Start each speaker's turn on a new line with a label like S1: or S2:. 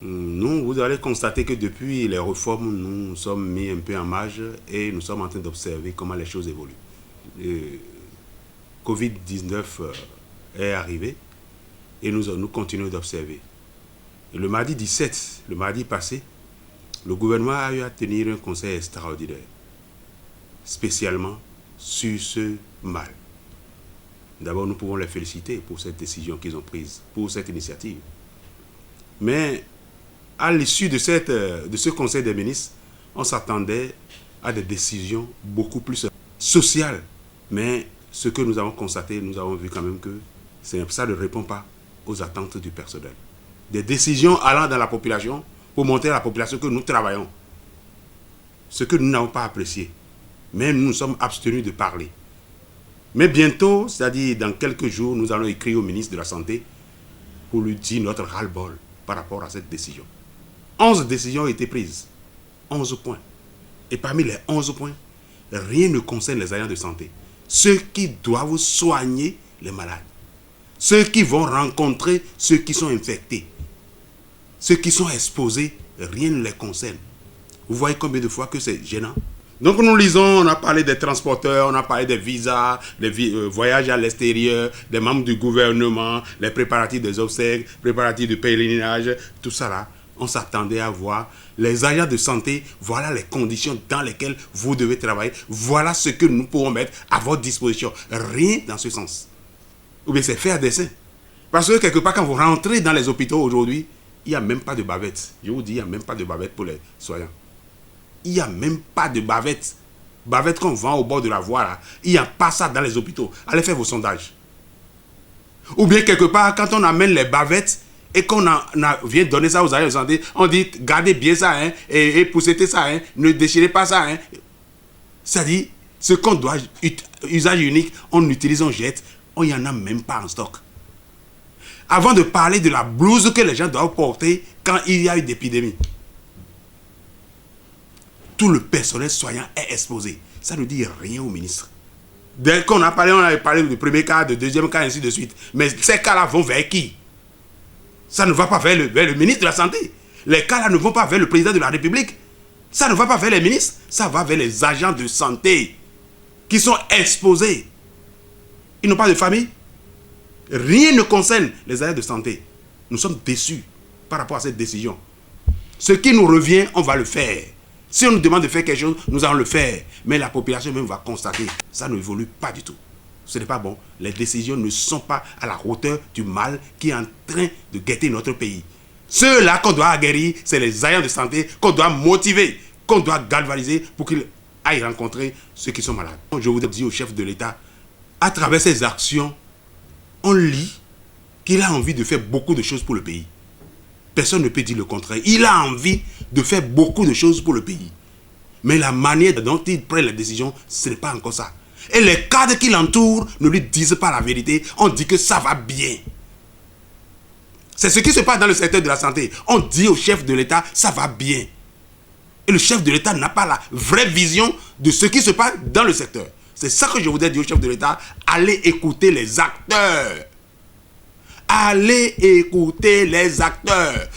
S1: Nous, vous allez constater que depuis les réformes, nous sommes mis un peu en marge et nous sommes en train d'observer comment les choses évoluent. Le Covid-19 est arrivé et nous continuons d'observer. Le mardi 17, le mardi passé, le gouvernement a eu à tenir un conseil extraordinaire, spécialement sur ce mal. D'abord, nous pouvons les féliciter pour cette décision qu'ils ont prise, pour cette initiative. Mais à l'issue de ce conseil des ministres, on s'attendait à des décisions beaucoup plus sociales. Mais ce que nous avons constaté, nous avons vu quand même que ça ne répond pas aux attentes du personnel. Des décisions allant dans la population pour montrer à la population que nous travaillons. Ce que nous n'avons pas apprécié. Mais nous nous sommes abstenus de parler. Mais bientôt, c'est-à-dire dans quelques jours, nous allons écrire au ministre de la Santé pour lui dire notre ras-le-bol par rapport à cette décision. 11 décisions ont été prises. 11 points. Et parmi les 11 points, rien ne concerne les agents de santé. Ceux qui doivent soigner les malades. Ceux qui vont rencontrer ceux qui sont infectés. Ceux qui sont exposés, rien ne les concerne. Vous voyez combien de fois que c'est gênant? Donc nous lisons, on a parlé des transporteurs, on a parlé des visas, des voyages à l'extérieur, des membres du gouvernement, les préparatifs des obsèques, préparatifs du pèlerinage, tout ça là. On s'attendait à voir les agents de santé, voilà les conditions dans lesquelles vous devez travailler, voilà ce que nous pouvons mettre à votre disposition. Rien dans ce sens. Ou bien c'est faire dessein. Parce que quelque part, quand vous rentrez dans les hôpitaux aujourd'hui, il n'y a même pas de bavette. Je vous dis, il n'y a même pas de bavette pour les soignants. Il n'y a même pas de bavette. Bavette qu'on vend au bord de la voie, là. Il n'y a pas ça dans les hôpitaux. Allez faire vos sondages. Ou bien quelque part, quand on amène les bavettes et qu'on vient donner ça aux agents de santé, on dit, gardez bien ça, hein, et poussez ça, hein, ne déchirez pas ça. Hein. C'est-à-dire, ce qu'on doit, usage unique, on utilise, on jette, il n'y en a même pas en stock. Avant de parler de la blouse que les gens doivent porter quand il y a une épidémie. Tout le personnel soignant est exposé. Ça ne dit rien au ministre. Dès qu'on a parlé, on avait parlé du premier cas, du deuxième cas, ainsi de suite. Mais ces cas-là vont vers qui? Ça ne va pas vers le ministre de la Santé. Les cas-là ne vont pas vers le président de la République. Ça ne va pas vers les ministres. Ça va vers les agents de santé qui sont exposés. Ils n'ont pas de famille. Rien ne concerne les agents de santé. Nous sommes déçus par rapport à cette décision. Ce qui nous revient, on va le faire. Si on nous demande de faire quelque chose, nous allons le faire. Mais la population même va constater. Ça n'évolue pas du tout. Ce n'est pas bon. Les décisions ne sont pas à la hauteur du mal qui est en train de guetter notre pays. Ceux-là qu'on doit aguerrir, c'est les agents de santé qu'on doit motiver, qu'on doit galvaniser pour qu'ils aillent rencontrer ceux qui sont malades. Je voudrais dire au chef de l'État, à travers ses actions, on lit qu'il a envie de faire beaucoup de choses pour le pays. Personne ne peut dire le contraire. Il a envie de faire beaucoup de choses pour le pays. Mais la manière dont il prend les décisions, ce n'est pas encore ça. Et les cadres qui l'entourent ne lui disent pas la vérité. On dit que ça va bien. C'est ce qui se passe dans le secteur de la santé. On dit au chef de l'État, ça va bien. Et le chef de l'État n'a pas la vraie vision de ce qui se passe dans le secteur. C'est ça que je voudrais dire au chef de l'État. Allez écouter les acteurs. Allez écouter les acteurs.